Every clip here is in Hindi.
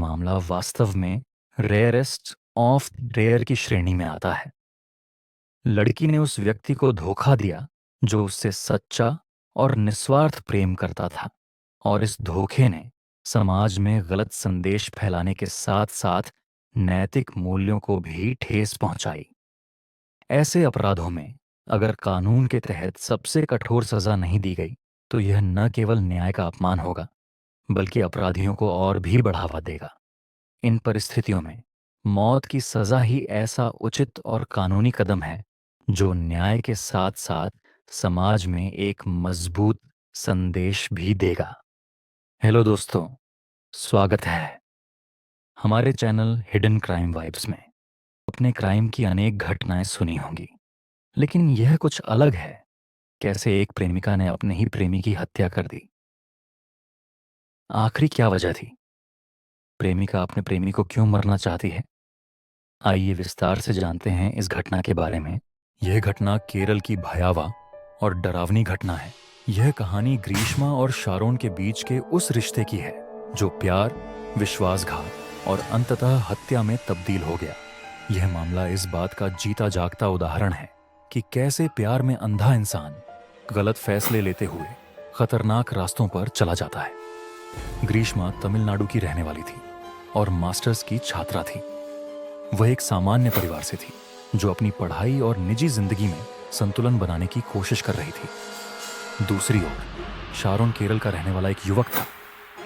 मामला वास्तव में रेयरेस्ट ऑफ रेयर की श्रेणी में आता है। लड़की ने उस व्यक्ति को धोखा दिया जो उससे सच्चा और निस्वार्थ प्रेम करता था, और इस धोखे ने समाज में गलत संदेश फैलाने के साथ साथ नैतिक मूल्यों को भी ठेस पहुंचाई। ऐसे अपराधों में अगर कानून के तहत सबसे कठोर सजा नहीं दी गई, तो यह न केवल न्याय का अपमान होगा, बल्कि अपराधियों को और भी बढ़ावा देगा। इन परिस्थितियों में मौत की सजा ही ऐसा उचित और कानूनी कदम है जो न्याय के साथ साथ समाज में एक मजबूत संदेश भी देगा। हेलो दोस्तों, स्वागत है हमारे चैनल हिडन क्राइम वाइब्स में। अपने क्राइम की अनेक घटनाएं सुनी होंगी, लेकिन यह कुछ अलग है। कैसे एक प्रेमिका ने अपने ही प्रेमी की हत्या कर दी। आखिरी क्या वजह थी? प्रेमिका अपने प्रेमी को क्यों मरना चाहती है? आइए विस्तार से जानते हैं इस घटना के बारे में। यह घटना केरल की भयावह और डरावनी घटना है। यह कहानी ग्रीष्मा और शारोन के बीच के उस रिश्ते की है जो प्यार, विश्वासघात और अंततः हत्या में तब्दील हो गया। यह मामला इस बात का जीता जागता उदाहरण है कि कैसे प्यार में अंधा इंसान गलत फैसले लेते हुए खतरनाक रास्तों पर चला जाता है। ग्रीष्मा तमिलनाडु की रहने वाली थी और मास्टर्स की छात्रा थी। वह एक सामान्य परिवार से थी जो अपनी पढ़ाई और निजी जिंदगी में संतुलन बनाने की कोशिश कर रही थी। दूसरी ओर शारोन केरल का रहने वाला एक युवक था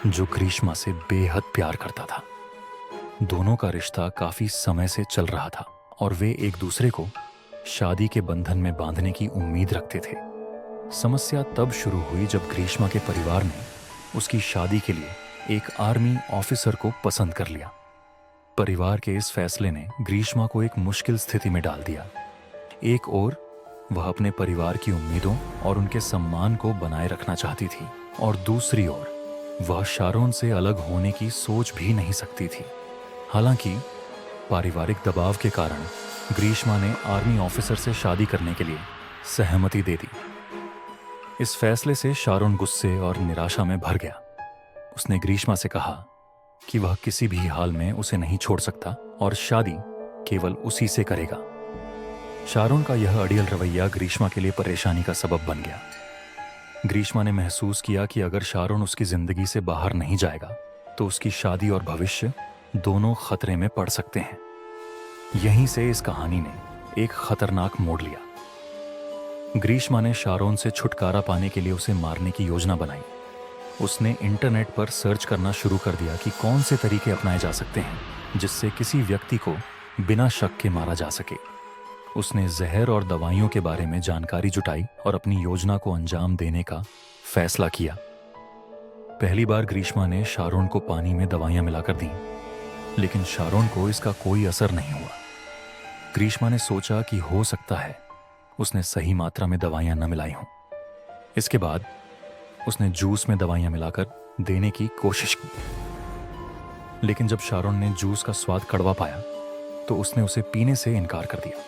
जो ग्रीष्मा से बेहद प्यार करता था। दोनों का रिश्ता काफी समय से चल रहा था और वे एक दूसरे को शादी के बंधन में बांधने की उम्मीद रखते थे। समस्या तब शुरू हुई जब ग्रीष्मा के परिवार ने उसकी शादी के लिए एक आर्मी ऑफिसर को पसंद कर लिया। परिवार के इस फैसले ने ग्रीष्मा को एक मुश्किल स्थिति में डाल दिया। एक ओर वह अपने परिवार की उम्मीदों और उनके सम्मान को बनाए रखना चाहती थी, और दूसरी ओर वह शारोन से अलग होने की सोच भी नहीं सकती थी। हालांकि पारिवारिक दबाव के कारण ग्रीष्मा ने आर्मी ऑफिसर से शादी करने के लिए सहमति दे दी। इस फैसले से शारोन गुस्से और निराशा में भर गया। उसने ग्रीष्मा से कहा कि वह किसी भी हाल में उसे नहीं छोड़ सकता और शादी केवल उसी से करेगा। शारोन का यह अड़ियल रवैया ग्रीष्मा के लिए परेशानी का सबब बन गया। ग्रीष्मा ने महसूस किया कि अगर शारोन उसकी जिंदगी से बाहर नहीं जाएगा तो उसकी शादी और भविष्य दोनों खतरे में पड़ सकते हैं। यहीं से इस कहानी ने एक खतरनाक मोड़ लिया। ग्रीष्मा ने शारोन से छुटकारा पाने के लिए उसे मारने की योजना बनाई। उसने इंटरनेट पर सर्च करना शुरू कर दिया कि कौन से तरीके अपनाए जा सकते हैं जिससे किसी व्यक्ति को बिना शक के मारा जा सके। उसने जहर और दवाइयों के बारे में जानकारी जुटाई और अपनी योजना को अंजाम देने का फैसला किया। पहली बार ग्रीष्मा ने शारोन को पानी में दवाइयां मिलाकर दी, लेकिन शारोन को इसका कोई असर नहीं हुआ। ग्रीष्मा ने सोचा कि हो सकता है उसने सही मात्रा में दवाइयां न मिलाई हों। इसके बाद उसने जूस में दवाइयां मिलाकर देने की कोशिश की, लेकिन जब शारोन ने जूस का स्वाद कड़वा पाया तो उसने उसे पीने से इनकार कर दिया।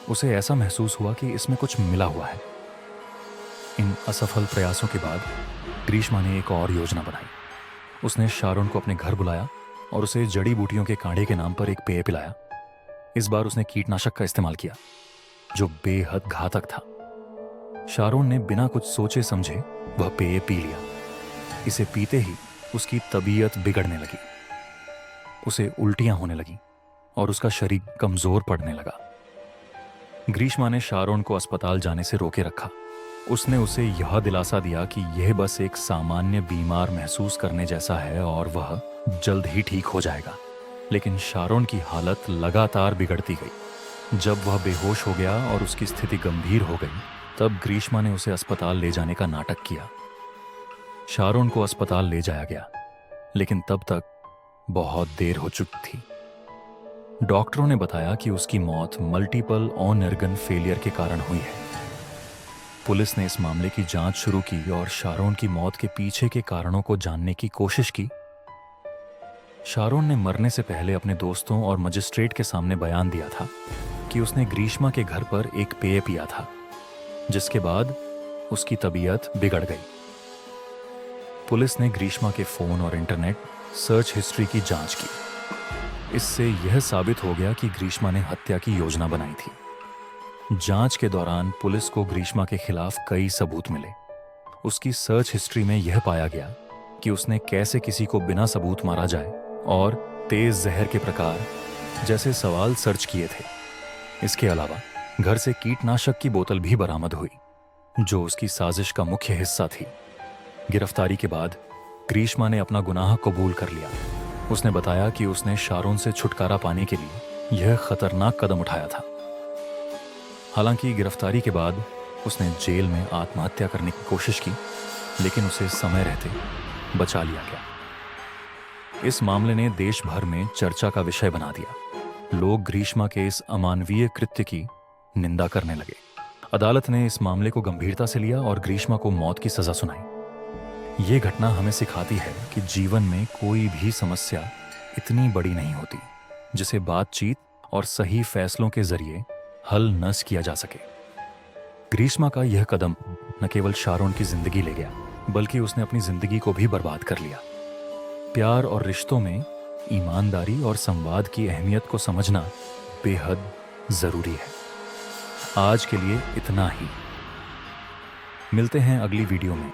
उसे ऐसा महसूस हुआ कि इसमें कुछ मिला हुआ है। इन असफल प्रयासों के बाद ग्रीष्मा ने एक और योजना बनाई। उसने शारोन को अपने घर बुलाया और उसे जड़ी बूटियों के काढ़े के नाम पर एक पेय पिलाया। इस बार उसने कीटनाशक का इस्तेमाल किया जो बेहद घातक था। शारोन ने बिना कुछ सोचे समझे वह पेय पी लिया। इसे पीते ही उसकी तबीयत बिगड़ने लगी। उसे उल्टियां होने लगीं और उसका शरीर कमजोर पड़ने लगा। ग्रीष्मा ने शारोन को अस्पताल जाने से रोके रखा। उसने उसे यह दिलासा दिया कि यह बस एक सामान्य बीमार महसूस करने जैसा है और वह जल्द ही ठीक हो जाएगा। लेकिन शारोन की हालत लगातार बिगड़ती गई। जब वह बेहोश हो गया और उसकी स्थिति गंभीर हो गई, तब ग्रीष्मा ने उसे अस्पताल ले जाने का नाटक किया। शारोन को अस्पताल ले जाया गया, लेकिन तब तक बहुत देर हो चुकी थी। डॉक्टरों ने बताया कि उसकी मौत मल्टीपल ऑर्गन फेलियर के कारण हुई है। पुलिस ने इस मामले की जांच शुरू की और शारोन की मौत के पीछे के कारणों को जानने की कोशिश की। शारोन ने मरने से पहले अपने दोस्तों और मजिस्ट्रेट के सामने बयान दिया था कि उसने ग्रीष्मा के घर पर एक पेय पिया था, जिसके बाद उसकी तबीयत बिगड़ गई। पुलिस ने ग्रीष्मा के फोन और इंटरनेट सर्च हिस्ट्री की जांच की। इससे यह साबित हो गया कि ग्रीष्मा ने हत्या की योजना बनाई थी। जांच के दौरान पुलिस को ग्रीष्मा के खिलाफ कई सबूत मिले। उसकी सर्च हिस्ट्री में यह पाया गया कि उसने कैसे किसी को बिना सबूत मारा जाए और तेज जहर के प्रकार जैसे सवाल सर्च किए थे। इसके अलावा घर से कीटनाशक की बोतल भी बरामद हुई, जो उसकी साजिश का मुख्य हिस्सा थी। गिरफ्तारी के बाद ग्रीष्मा ने अपना गुनाह कबूल कर लिया। उसने बताया कि उसने शारोन से छुटकारा पाने के लिए यह खतरनाक कदम उठाया था। हालांकि गिरफ्तारी के बाद उसने जेल में आत्महत्या करने की कोशिश की, लेकिन उसे समय रहते बचा लिया गया। इस मामले ने देश भर में चर्चा का विषय बना दिया। लोग ग्रीष्मा के इस अमानवीय कृत्य की निंदा करने लगे। अदालत ने इस मामले को गंभीरता से लिया और ग्रीष्मा को मौत की सजा सुनाई। ये घटना हमें सिखाती है कि जीवन में कोई भी समस्या इतनी बड़ी नहीं होती जिसे बातचीत और सही फैसलों के जरिए हल न किया जा सके। ग्रीष्मा का यह कदम न केवल शारोन की जिंदगी ले गया, बल्कि उसने अपनी जिंदगी को भी बर्बाद कर लिया। प्यार और रिश्तों में ईमानदारी और संवाद की अहमियत को समझना बेहद जरूरी है। आज के लिए इतना ही। मिलते हैं अगली वीडियो में।